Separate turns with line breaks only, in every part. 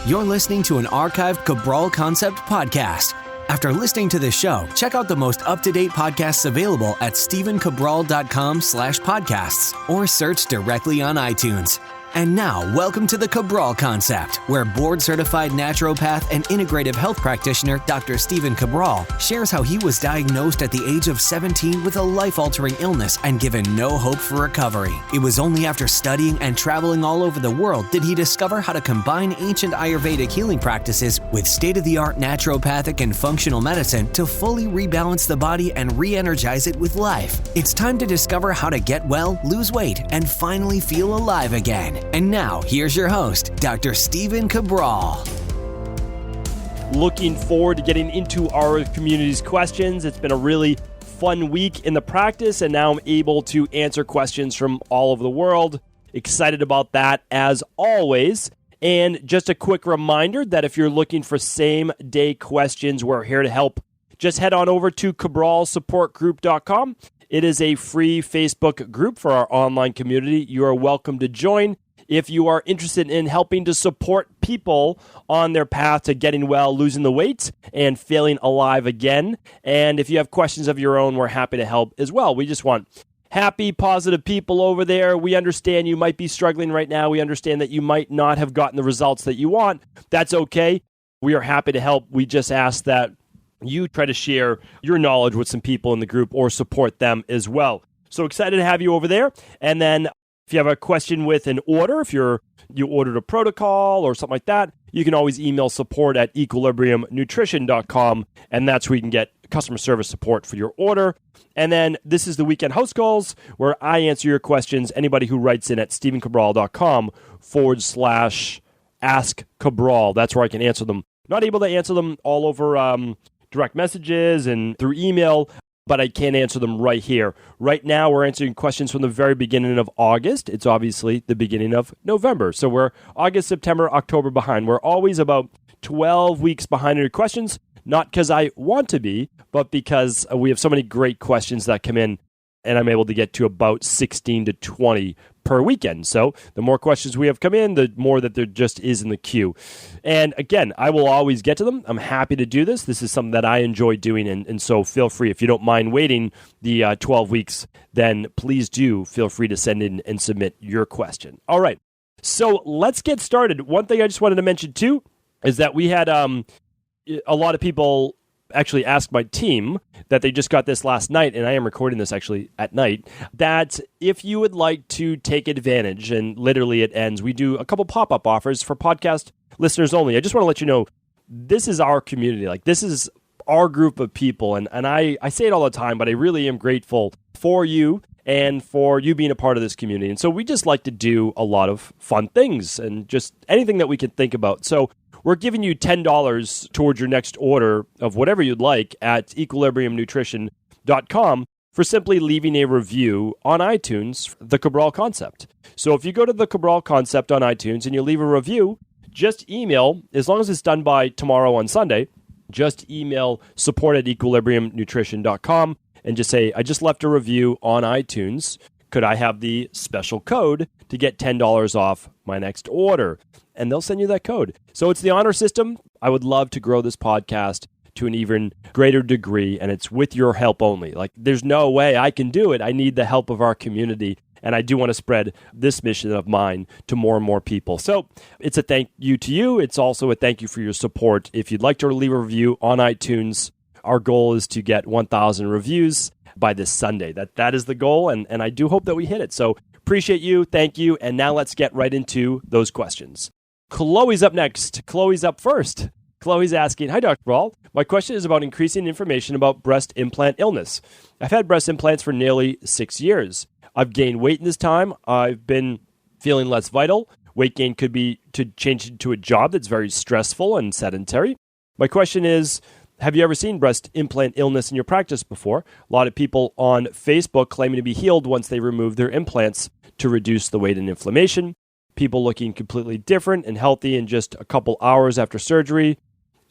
You're listening to an archived Cabral Concept podcast. After listening to this show, check out the most up-to-date podcasts available at stephencabral.com/podcasts or search directly on iTunes. And now, welcome to the Cabral Concept, where board-certified naturopath and integrative health practitioner Dr. Stephen Cabral shares how he was diagnosed at the age of 17 with a life-altering illness and given no hope for recovery. It was only after studying and traveling all over the world did he discover how to combine ancient Ayurvedic healing practices with state-of-the-art naturopathic and functional medicine to fully rebalance the body and re-energize it with life. It's time to discover how to get well, lose weight, and finally feel alive again. And now, here's your host, Dr. Stephen Cabral.
Looking forward to getting into our community's questions. It's been a really fun week in the practice, and now I'm able to answer questions from all over the world. Excited about that, as always. And just a quick reminder that if you're looking for same-day questions, we're here to help. Just head on over to CabralSupportGroup.com. It is a free Facebook group for our online community. You are welcome to join. If you are interested in helping to support people on their path to getting well, losing the weight, and feeling alive again. And if you have questions of your own, we're happy to help as well. We just want happy, positive people over there. We understand you might be struggling right now. We understand that you might not have gotten the results that you want. That's okay. We are happy to help. We just ask that you try to share your knowledge with some people in the group or support them as well. So excited to have you over there. And then if you have a question with an order, if you ordered a protocol or something like that, you can always email support at equilibriumnutrition.com, and that's where you can get customer service support for your order. And then this is the weekend house calls, where I answer your questions. Anybody who writes in at stephencabral.com/ask Cabral. That's where I can answer them. Not able to answer them all over direct messages and through email, but I can answer them right here. Right now, we're answering questions from the very beginning of August. It's obviously the beginning of November. So we're August, September, October behind. We're always about 12 weeks behind in your questions, not because I want to be, but because we have so many great questions that come in, and I'm able to get to about 16 to 20 per weekend. So the more questions we have come in, the more that there just is in the queue. And again, I will always get to them. I'm happy to do this. This is something that I enjoy doing. And so feel free, if you don't mind waiting the 12 weeks, then please do feel free to send in and submit your question. All right. So let's get started. One thing I just wanted to mention too is that we had a lot of people actually asked my team that they just got this last night, and I am recording this actually at night, that if you would like to take advantage, and literally it ends, we do a couple pop-up offers for podcast listeners only. I just want to let you know, this is our community. Like, this is our group of people, and I say it all the time, but I really am grateful for you and for you being a part of this community. And so we just like to do a lot of fun things and just anything that we can think about. So we're giving you $10 towards your next order of whatever you'd like at equilibriumnutrition.com for simply leaving a review on iTunes, The Cabral Concept. So if you go to The Cabral Concept on iTunes and you leave a review, just email, as long as it's done by tomorrow on Sunday, just email support at equilibriumnutrition.com and just say, I just left a review on iTunes. Could I have the special code to get $10 off my next order? And they'll send you that code. So it's the honor system. I would love to grow this podcast to an even greater degree, and it's with your help only. Like, there's no way I can do it. I need the help of our community, and I do want to spread this mission of mine to more and more people. So it's a thank you to you. It's also a thank you for your support. If you'd like to leave a review on iTunes, our goal is to get 1,000 reviews by this Sunday. That is the goal, and I do hope that we hit it. So appreciate you. Thank you. And now let's get right into those questions. Chloe's up next. Chloe's up first. Chloe's asking, hi, Dr. Cabral. My question is about increasing information about breast implant illness. I've had breast implants for nearly 6 years. I've gained weight in this time. I've been feeling less vital. Weight gain could be to change into a job that's very stressful and sedentary. My question is, have you ever seen breast implant illness in your practice before? A lot of people on Facebook claiming to be healed once they remove their implants to reduce the weight and inflammation. People looking completely different and healthy in just a couple hours after surgery.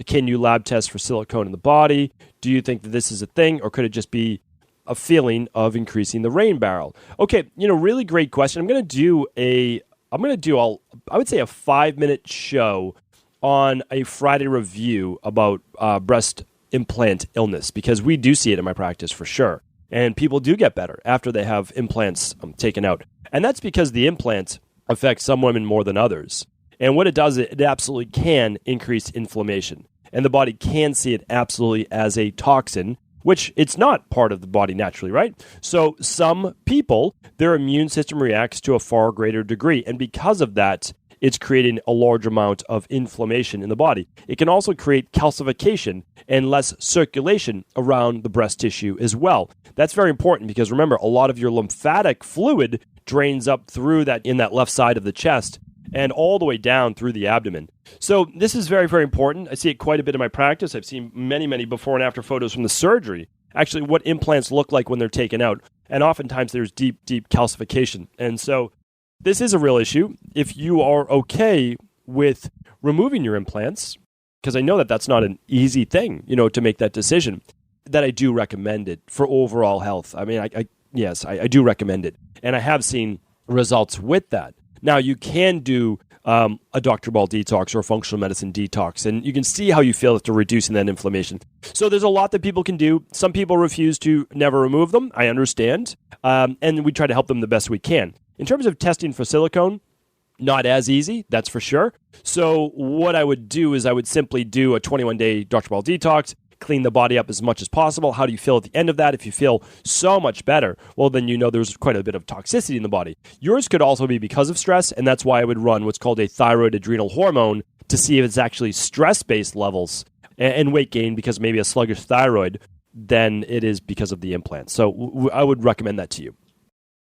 Can you lab test for silicone in the body? Do you think that this is a thing, or could it just be a feeling of increasing the rain barrel? Okay, really great question. I would say a 5-minute show on a Friday review about breast implant illness, because we do see it in my practice for sure. And people do get better after they have implants taken out. And that's because the implants affect some women more than others. And what it does, it absolutely can increase inflammation. And the body can see it absolutely as a toxin, which it's not part of the body naturally, right? So some people, their immune system reacts to a far greater degree. And because of that, it's creating a large amount of inflammation in the body. It can also create calcification and less circulation around the breast tissue as well. That's very important because remember, a lot of your lymphatic fluid drains up through that in that left side of the chest and all the way down through the abdomen. So this is very, very important. I see it quite a bit in my practice. I've seen many, many before and after photos from the surgery, actually what implants look like when they're taken out. And oftentimes there's deep, deep calcification. And so this is a real issue. If you are okay with removing your implants, because I know that that's not an easy thing, to make that decision, that I do recommend it for overall health. I mean, I do recommend it. And I have seen results with that. Now, you can do a Dr. Ball detox or a functional medicine detox, and you can see how you feel after reducing that inflammation. So there's a lot that people can do. Some people refuse to never remove them. I understand. And we try to help them the best we can. In terms of testing for silicone, not as easy, that's for sure. So what I would do is I would simply do a 21-day Dr. Ball detox, clean the body up as much as possible. How do you feel at the end of that? If you feel so much better, well, then there's quite a bit of toxicity in the body. Yours could also be because of stress, and that's why I would run what's called a thyroid adrenal hormone to see if it's actually stress-based levels and weight gain because maybe a sluggish thyroid than it is because of the implant. So I would recommend that to you.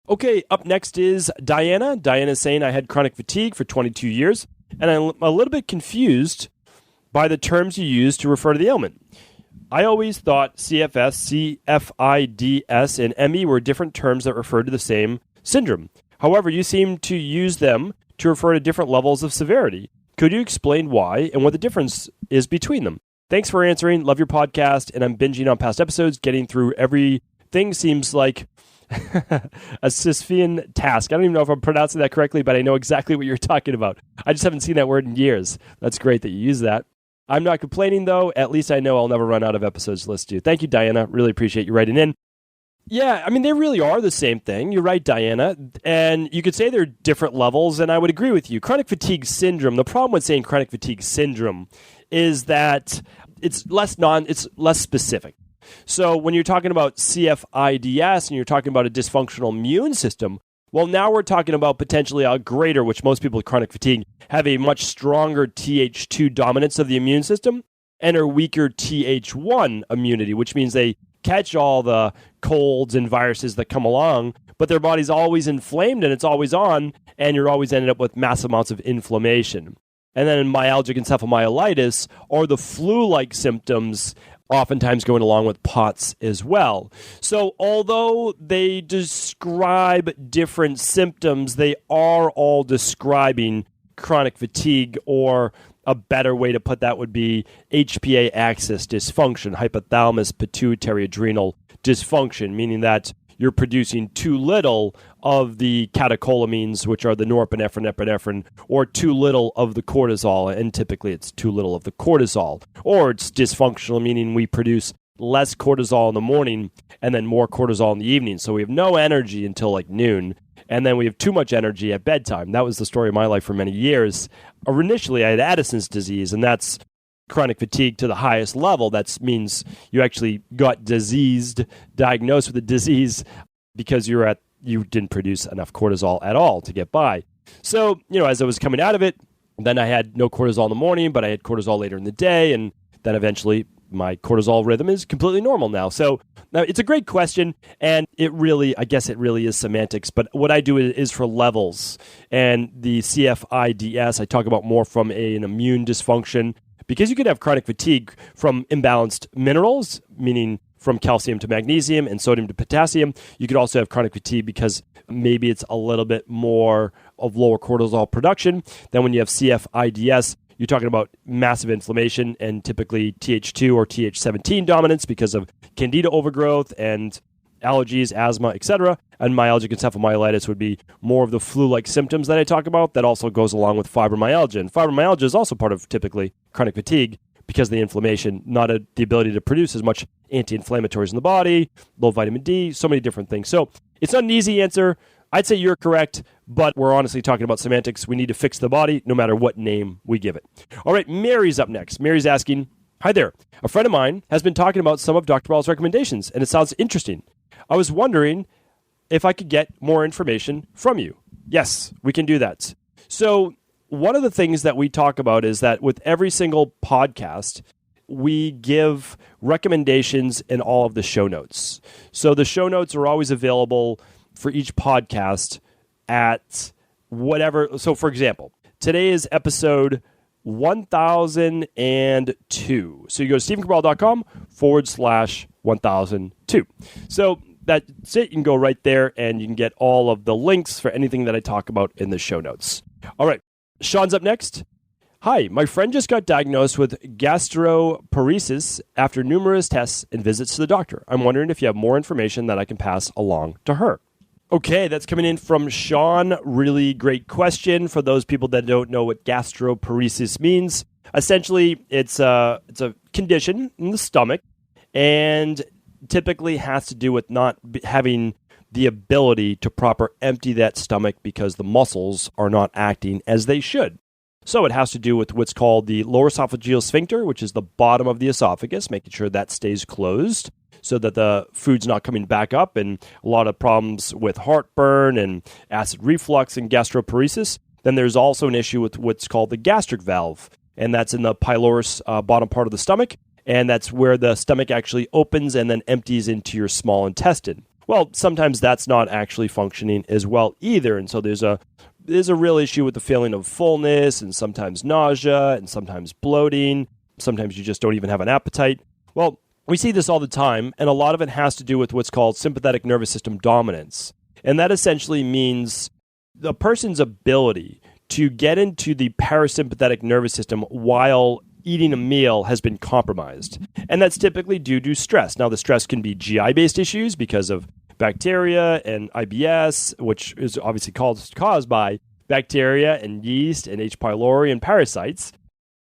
Okay, up next is Diana. Diana's saying, I had chronic fatigue for 22 years, and I'm a little bit confused by the terms you use to refer to the ailment. I always thought CFS, CFIDS, and ME were different terms that referred to the same syndrome. However, you seem to use them to refer to different levels of severity. Could you explain why and what the difference is between them? Thanks for answering. Love your podcast, and I'm binging on past episodes. Getting through everything seems like a Sisyphean task. I don't even know if I'm pronouncing that correctly, but I know exactly what you're talking about. I just haven't seen that word in years. That's great that you use that. I'm not complaining, though. At least I know I'll never run out of episodes to listen to. Thank you, Diana. Really appreciate you writing in. Yeah, I mean, they really are the same thing. You're right, Diana. And you could say they're different levels, and I would agree with you. Chronic fatigue syndrome, the problem with saying chronic fatigue syndrome is that it's less specific. So when you're talking about CFIDS and you're talking about a dysfunctional immune system, well, now we're talking about potentially a greater, which most people with chronic fatigue have a much stronger Th2 dominance of the immune system and a weaker Th1 immunity, which means they catch all the colds and viruses that come along, but their body's always inflamed and it's always on, and you're always ending up with massive amounts of inflammation. And then in myalgic encephalomyelitis are the flu-like symptoms, oftentimes going along with POTS as well. So although they describe different symptoms, they are all describing chronic fatigue, or a better way to put that would be HPA axis dysfunction, hypothalamus pituitary adrenal dysfunction, meaning that you're producing too little of the catecholamines, which are the norepinephrine, epinephrine, or too little of the cortisol, and typically it's too little of the cortisol. Or it's dysfunctional, meaning we produce less cortisol in the morning and then more cortisol in the evening. So we have no energy until like noon, and then we have too much energy at bedtime. That was the story of my life for many years. Initially, I had Addison's disease, and that's chronic fatigue to the highest level. That means you actually got diagnosed with a disease because you didn't produce enough cortisol at all to get by. So, as I was coming out of it, then I had no cortisol in the morning, but I had cortisol later in the day, and then eventually my cortisol rhythm is completely normal now. So now it's a great question, and I guess it really is semantics, but what I do is for levels. And the CFIDS, I talk about more from an immune dysfunction, because you could have chronic fatigue from imbalanced minerals, meaning from calcium to magnesium and sodium to potassium. You could also have chronic fatigue because maybe it's a little bit more of lower cortisol production. Then when you have CFIDS, you're talking about massive inflammation and typically Th2 or Th17 dominance because of candida overgrowth and allergies, asthma, etc. And myalgic encephalomyelitis would be more of the flu-like symptoms that I talk about. That also goes along with fibromyalgia. And fibromyalgia is also part of typically chronic fatigue because of the inflammation, not the ability to produce as much anti-inflammatories in the body, low vitamin D, so many different things. So it's not an easy answer. I'd say you're correct, but we're honestly talking about semantics. We need to fix the body no matter what name we give it. All right, Mary's up next. Mary's asking, hi there. A friend of mine has been talking about some of Dr. Cabral's recommendations, and it sounds interesting. I was wondering if I could get more information from you. Yes, we can do that. So one of the things that we talk about is that with every single podcast, we give recommendations in all of the show notes. So the show notes are always available for each podcast at whatever. So for example, today is episode 1002. So you go to stephencabral.com/1002. So that's it. You can go right there and you can get all of the links for anything that I talk about in the show notes. All right. Sean's up next. Hi, my friend just got diagnosed with gastroparesis after numerous tests and visits to the doctor. I'm wondering if you have more information that I can pass along to her. Okay, that's coming in from Sean. Really great question for those people that don't know what gastroparesis means. Essentially, it's a condition in the stomach and typically has to do with not having the ability to proper empty that stomach because the muscles are not acting as they should. So it has to do with what's called the lower esophageal sphincter, which is the bottom of the esophagus, making sure that stays closed so that the food's not coming back up, and a lot of problems with heartburn and acid reflux and gastroparesis. Then there's also an issue with what's called the gastric valve, and that's in the pylorus bottom part of the stomach, and that's where the stomach actually opens and then empties into your small intestine. Well, sometimes that's not actually functioning as well either, and so there's a real issue with the feeling of fullness and sometimes nausea and sometimes bloating. Sometimes you just don't even have an appetite. Well, we see this all the time, and a lot of it has to do with what's called sympathetic nervous system dominance. And that essentially means the person's ability to get into the parasympathetic nervous system while eating a meal has been compromised. And that's typically due to stress. Now, the stress can be GI-based issues because of bacteria and IBS, which is obviously caused by bacteria and yeast and H. pylori and parasites.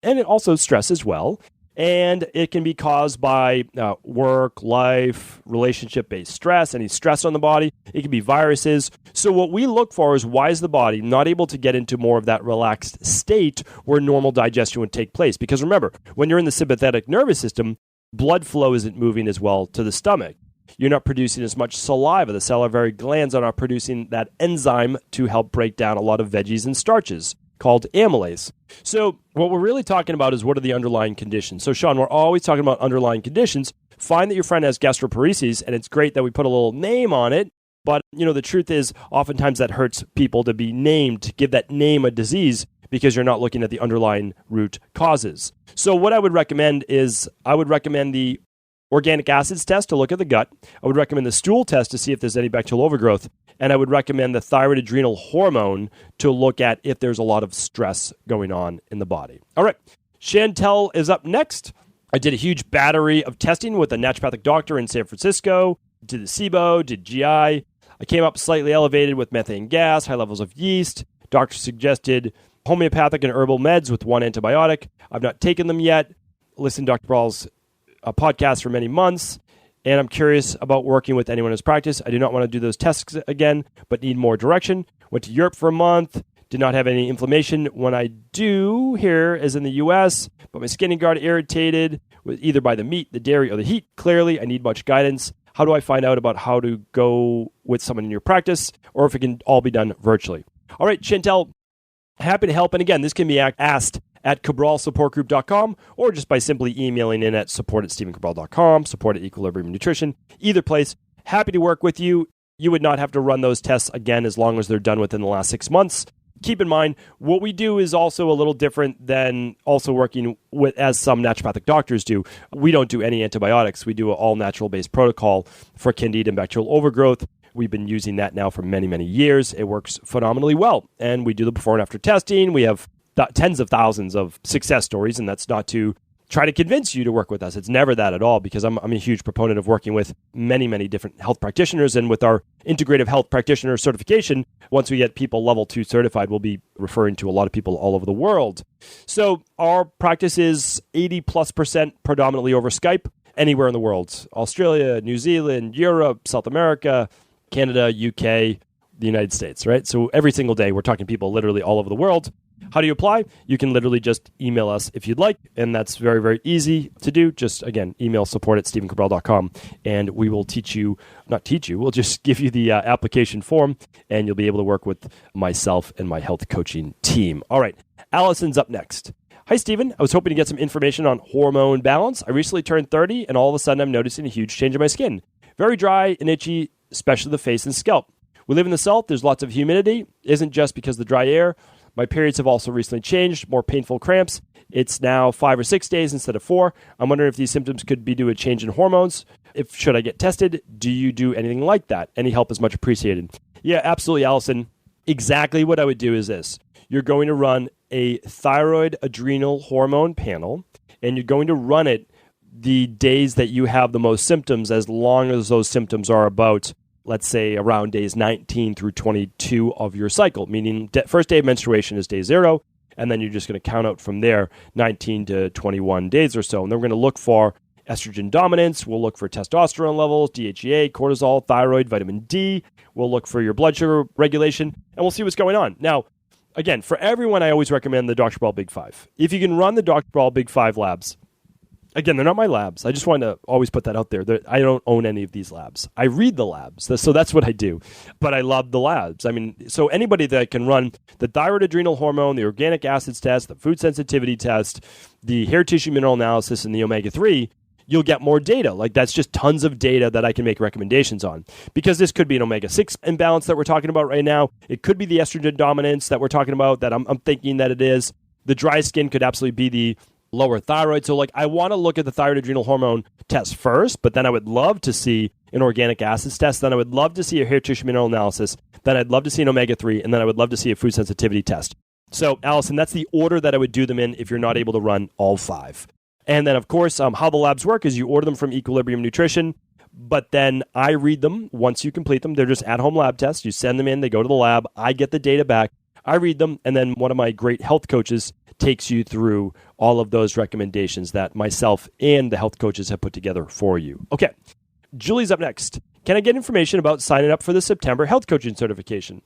And it also stress as well. And it can be caused by work, life, relationship-based stress, any stress on the body. It can be viruses. So what we look for is, why is the body not able to get into more of that relaxed state where normal digestion would take place? Because remember, when you're in the sympathetic nervous system, blood flow isn't moving as well to the stomach. You're not producing as much saliva. The salivary glands are not producing that enzyme to help break down a lot of veggies and starches, called amylase. So what we're really talking about is, what are the underlying conditions? So Sean, we're always talking about underlying conditions. Find that your friend has gastroparesis, and it's great that we put a little name on it. But, the truth is, oftentimes that hurts people to be named, to give that name a disease, because you're not looking at the underlying root causes. So what I would recommend is, I would recommend the organic acids test to look at the gut. I would recommend the stool test to see if there's any bacterial overgrowth. And I would recommend the thyroid adrenal hormone to look at if there's a lot of stress going on in the body. All right, Chantel is up next. I did a huge battery of testing with a naturopathic doctor in San Francisco, did the SIBO, did GI. I came up slightly elevated with methane gas, high levels of yeast. Doctor suggested homeopathic and herbal meds with one antibiotic. I've not taken them yet. Listened to Dr. Cabral's podcast for many months, and I'm curious about working with anyone who's practiced. I do not want to do those tests again, but need more direction. Went to Europe for a month, did not have any inflammation. When I do here, as in the US, but my skin got irritated with either by the meat, the dairy, or the heat. Clearly, I need much guidance. How do I find out about how to go with someone in your practice, or if it can all be done virtually? All right, Chantel, happy to help. And again, this can be asked at cabralsupportgroup.com, or just by simply emailing in at support@stephencabral.com, support@Equilibrium Nutrition. Either place, happy to work with you. You would not have to run those tests again as long as they're done within the last 6 months. Keep in mind, what we do is also a little different than also working with, as some naturopathic doctors do. We don't do any antibiotics. We do an all-natural-based protocol for candida and bacterial overgrowth. We've been using that now for many, many years. It works phenomenally well. And we do the before and after testing. We have tens of thousands of success stories, and that's not to try to convince you to work with us. It's never that at all, because I'm a huge proponent of working with many, many different health practitioners. And with our integrative health practitioner certification, once we get people level 2 certified, we'll be referring to a lot of people all over the world. So our practice is 80+% predominantly over Skype, anywhere in the world. Australia, New Zealand, Europe, South America, Canada, UK, the United States, right? So every single day, we're talking to people literally all over the world. How do you apply? You can literally just email us if you'd like, and that's very, very easy to do. Just, again, email support@stephencabral.com, and we will we'll just give you the application form, and you'll be able to work with myself and my health coaching team. All right, Allison's up next. Hi, Stephen. I was hoping to get some information on hormone balance. I recently turned 30, and all of a sudden I'm noticing a huge change in my skin. Very dry and itchy, especially the face and scalp. We live in the South. There's lots of humidity. Isn't just because of the dry air. My periods have also recently changed, more painful cramps. It's now 5 or 6 days instead of 4. I'm wondering if these symptoms could be due to a change in hormones. Should I get tested? Do you do anything like that? Any help is much appreciated. Yeah, absolutely, Allison. Exactly what I would do is this. You're going to run a thyroid adrenal hormone panel, and you're going to run it the days that you have the most symptoms, as long as those symptoms are about, let's say, around days 19 through 22 of your cycle, meaning first day of menstruation is day 0, and then you're just going to count out from there 19 to 21 days or so. And then we're going to look for estrogen dominance. We'll look for testosterone levels, DHEA, cortisol, thyroid, vitamin D. We'll look for your blood sugar regulation, and we'll see what's going on. Now, again, for everyone, I always recommend the Dr. Cabral Big 5. If you can run the Dr. Cabral Big 5 labs, again, they're not my labs. I just want to always put that out there. I don't own any of these labs. I read the labs, so that's what I do. But I love the labs. I mean, so anybody that can run the thyroid adrenal hormone, the organic acids test, the food sensitivity test, the hair tissue mineral analysis, and the omega-3, you'll get more data. Like, that's just tons of data that I can make recommendations on. Because this could be an omega-6 imbalance that we're talking about right now. It could be the estrogen dominance that we're talking about, that I'm thinking that it is. The dry skin could absolutely be the lower thyroid. So, I want to look at the thyroid adrenal hormone test first, but then I would love to see an organic acids test. Then I would love to see a hair tissue mineral analysis. Then I'd love to see an omega-3, and then I would love to see a food sensitivity test. So, Allison, that's the order that I would do them in if you're not able to run all 5. And then, of course, how the labs work is you order them from Equilibrium Nutrition, but then I read them once you complete them. They're just at-home lab tests. You send them in, they go to the lab, I get the data back, I read them, and then one of my great health coaches takes you through all of those recommendations that myself and the health coaches have put together for you. Okay, Julie's up next. Can I get information about signing up for the September health coaching certification?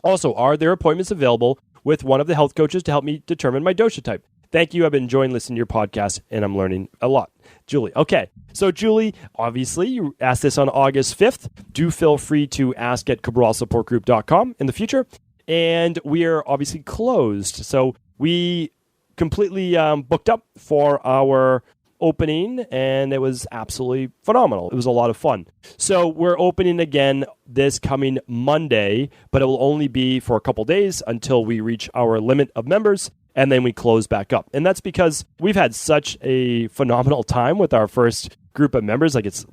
Also, are there appointments available with one of the health coaches to help me determine my dosha type? Thank you. I've been enjoying listening to your podcast, and I'm learning a lot. Julie. Okay. So, Julie, obviously, you asked this on August 5th. Do feel free to ask at cabralsupportgroup.com in the future. And we are obviously closed. So, we completely booked up for our opening, and it was absolutely phenomenal. It was a lot of fun. So, we're opening again this coming Monday, but it will only be for a couple days until we reach our limit of members. And then we close back up. And that's because we've had such a phenomenal time with our first group of members. It's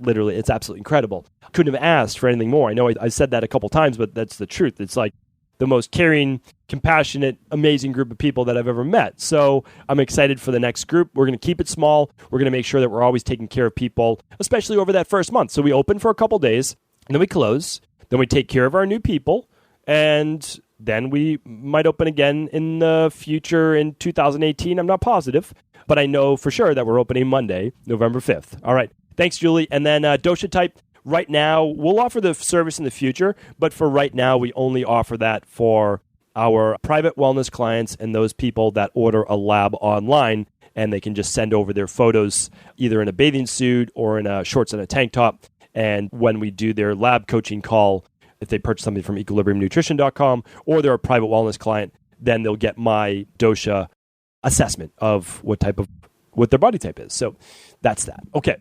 absolutely incredible. Couldn't have asked for anything more. I know I said that a couple times, but that's the truth. It's like the most caring, compassionate, amazing group of people that I've ever met. So I'm excited for the next group. We're going to keep it small. We're going to make sure that we're always taking care of people, especially over that first month. So we open for a couple days, and then we close. Then we take care of our new people, and then we might open again in the future in 2018. I'm not positive, but I know for sure that we're opening Monday, November 5th. All right. Thanks, Julie. And then dosha type, right now, we'll offer the service in the future, but for right now, we only offer that for our private wellness clients and those people that order a lab online, and they can just send over their photos either in a bathing suit or in a shorts and a tank top. And when we do their lab coaching call, if they purchase something from equilibriumnutrition.com or they're a private wellness client, then they'll get my dosha assessment of what their body type is. So that's that. Okay.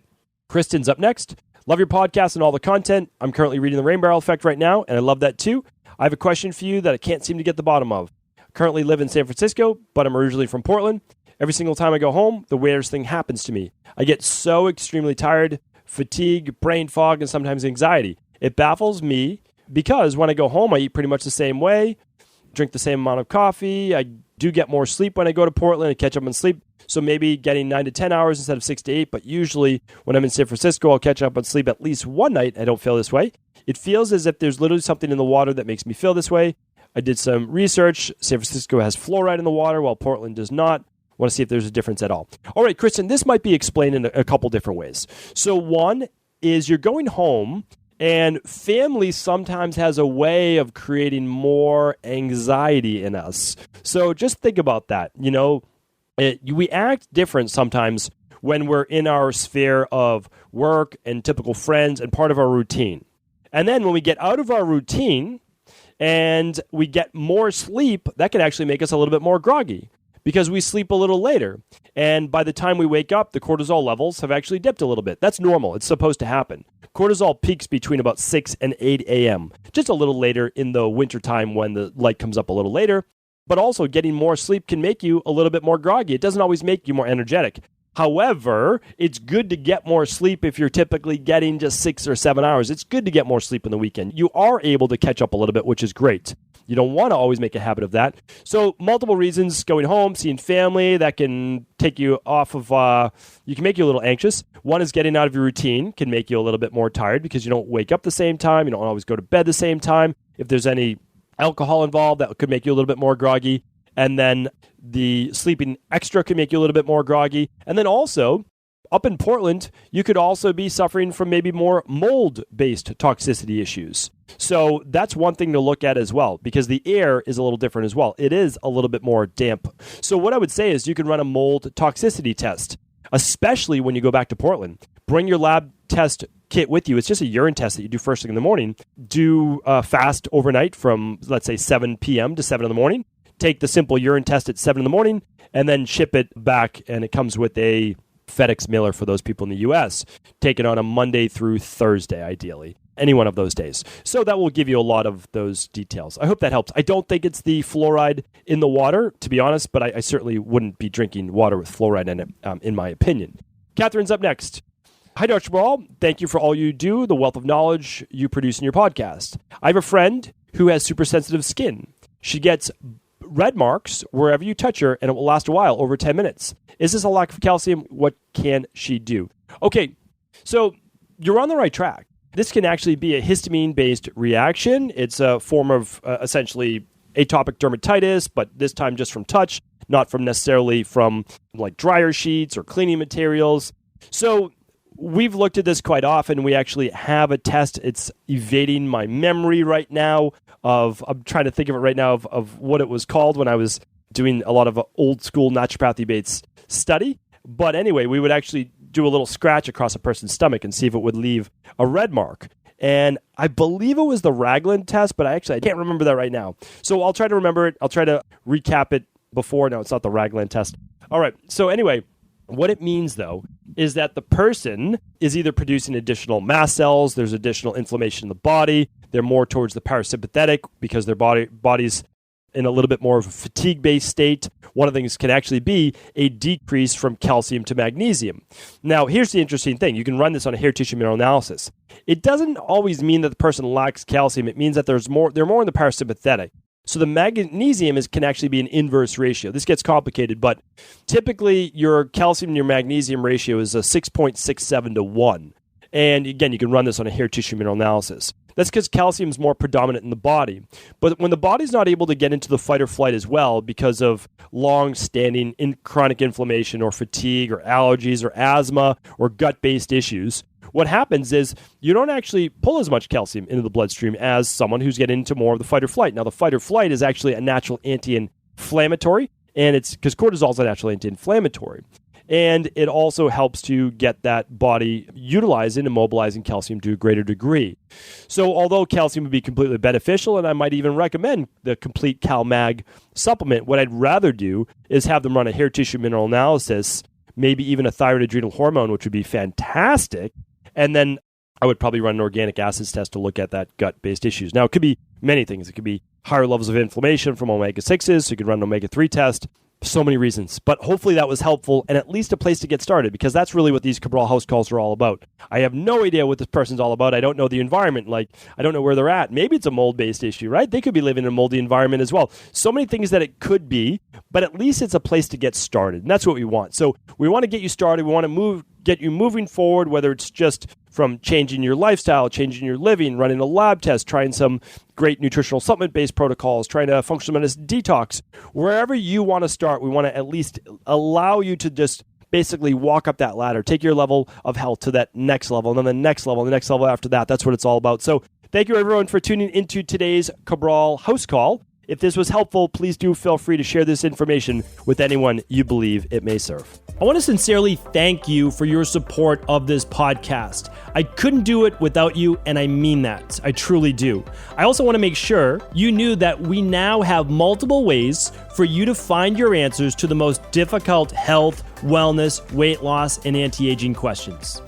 Kristen's up next. Love your podcast and all the content. I'm currently reading The Rain Barrel Effect right now, and I love that too. I have a question for you that I can't seem to get the bottom of. Currently live in San Francisco, but I'm originally from Portland. Every single time I go home, the weirdest thing happens to me. I get so extremely tired, fatigue, brain fog, and sometimes anxiety. It baffles me because when I go home, I eat pretty much the same way, drink the same amount of coffee, I do get more sleep when I go to Portland and catch up on sleep. So maybe getting 9 to 10 hours instead of 6 to 8. But usually when I'm in San Francisco, I'll catch up on sleep at least one night. I don't feel this way. It feels as if there's literally something in the water that makes me feel this way. I did some research. San Francisco has fluoride in the water while Portland does not. I want to see if there's a difference at all. All right, Kristen, this might be explained in a couple different ways. So one is you're going home, and family sometimes has a way of creating more anxiety in us. So just think about that. We act different sometimes when we're in our sphere of work and typical friends and part of our routine. And then when we get out of our routine and we get more sleep, that can actually make us a little bit more groggy because we sleep a little later. And by the time we wake up, the cortisol levels have actually dipped a little bit. That's normal. It's supposed to happen. Cortisol peaks between about 6 and 8 a.m., just a little later in the wintertime when the light comes up a little later. But also getting more sleep can make you a little bit more groggy. It doesn't always make you more energetic. However, it's good to get more sleep if you're typically getting just 6 or 7 hours. It's good to get more sleep in the weekend. You are able to catch up a little bit, which is great. You don't want to always make a habit of that. So multiple reasons: going home, seeing family, that can take you off of, you can make you a little anxious. One is getting out of your routine can make you a little bit more tired because you don't wake up the same time. You don't always go to bed the same time. If there's any alcohol involved, that could make you a little bit more groggy. And then the sleeping extra can make you a little bit more groggy. And then also, up in Portland, you could also be suffering from maybe more mold-based toxicity issues. So that's one thing to look at as well, because the air is a little different as well. It is a little bit more damp. So what I would say is you can run a mold toxicity test, especially when you go back to Portland. Bring your lab test kit with you. It's just a urine test that you do first thing in the morning. Do fast overnight from, let's say, 7 p.m. to 7 in the morning. Take the simple urine test at 7 in the morning, and then ship it back, and it comes with a FedEx mailer for those people in the U.S. Take it on a Monday through Thursday, ideally. Any one of those days. So that will give you a lot of those details. I hope that helps. I don't think it's the fluoride in the water, to be honest, but I certainly wouldn't be drinking water with fluoride in it, in my opinion. Catherine's up next. Hi, Dr. Cabral. Thank you for all you do, the wealth of knowledge you produce in your podcast. I have a friend who has super sensitive skin. She gets red marks wherever you touch her, and it will last a while, over 10 minutes. Is this a lack of calcium? What can she do? Okay, so you're on the right track. This can actually be a histamine-based reaction. It's a form of essentially atopic dermatitis, but this time just from touch, not from necessarily from like dryer sheets or cleaning materials. So we've looked at this quite often. We actually have a test. It's evading my memory right now I'm trying to think of it right now of what it was called when I was doing a lot of old school naturopathy-based study. But anyway, we would actually do a little scratch across a person's stomach and see if it would leave a red mark. And I believe it was the Ragland test, but I can't remember that right now. So I'll try to remember it. I'll try to recap it before. No, it's not the Ragland test. All right. So anyway, what it means, though, is that the person is either producing additional mast cells, there's additional inflammation in the body, they're more towards the parasympathetic because their body's in a little bit more of a fatigue-based state. One of the things can actually be a decrease from calcium to magnesium. Now, here's the interesting thing. You can run this on a hair tissue mineral analysis. It doesn't always mean that the person lacks calcium. It means that they're more in the parasympathetic. So the magnesium can actually be an inverse ratio. This gets complicated, but typically your calcium and your magnesium ratio is a 6.67 to 1. And again, you can run this on a hair tissue mineral analysis. That's because calcium is more predominant in the body. But when the body's not able to get into the fight or flight as well because of long-standing chronic inflammation or fatigue or allergies or asthma or gut-based issues, what happens is you don't actually pull as much calcium into the bloodstream as someone who's getting into more of the fight or flight. Now, the fight or flight is actually a natural anti-inflammatory, and it's because cortisol is a natural anti-inflammatory. And it also helps to get that body utilizing and mobilizing calcium to a greater degree. So although calcium would be completely beneficial, and I might even recommend the complete CalMag supplement, what I'd rather do is have them run a hair tissue mineral analysis, maybe even a thyroid adrenal hormone, which would be fantastic. And then I would probably run an organic acids test to look at that gut-based issues. Now, it could be many things. It could be higher levels of inflammation from omega-6s, so you could run an omega-3 test. So many reasons, but hopefully that was helpful and at least a place to get started, because that's really what these Cabral house calls are all about. I have no idea what this person's all about. I don't know the environment. Like, I don't know where they're at. Maybe it's a mold-based issue, right? They could be living in a moldy environment as well. So many things that it could be, but at least it's a place to get started. And that's what we want. So we want to get you started. We want to get you moving forward, whether it's just from changing your lifestyle, changing your living, running a lab test, trying some great nutritional supplement-based protocols, trying to functional medicine detox. Wherever you want to start, we want to at least allow you to just basically walk up that ladder, take your level of health to that next level, and then the next level, and the next level after that. That's what it's all about. So thank you, everyone, for tuning into today's Cabral House Call. If this was helpful, please do feel free to share this information with anyone you believe it may serve. I want to sincerely thank you for your support of this podcast. I couldn't do it without you, and I mean that. I truly do. I also want to make sure you knew that we now have multiple ways for you to find your answers to the most difficult health, wellness, weight loss, and anti-aging questions.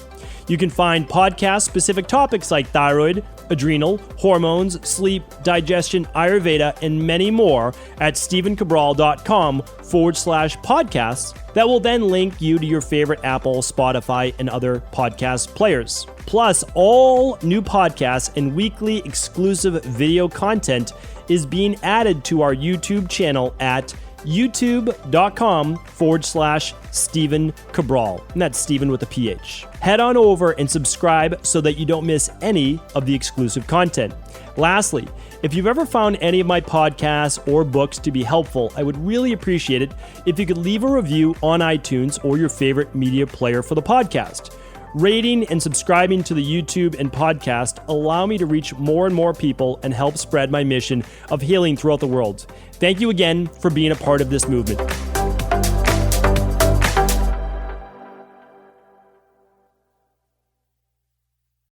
You can find podcast-specific topics like thyroid, adrenal, hormones, sleep, digestion, Ayurveda, and many more at stephencabral.com/podcasts that will then link you to your favorite Apple, Spotify, and other podcast players. Plus, all new podcasts and weekly exclusive video content is being added to our YouTube channel at youtube.com/Stephen Cabral. And that's Stephen with a PH. Head on over and subscribe so that you don't miss any of the exclusive content. Lastly, if you've ever found any of my podcasts or books to be helpful, I would really appreciate it if you could leave a review on iTunes or your favorite media player for the podcast. Rating and subscribing to the YouTube and podcast allow me to reach more and more people and help spread my mission of healing throughout the world. Thank you again for being a part of this movement.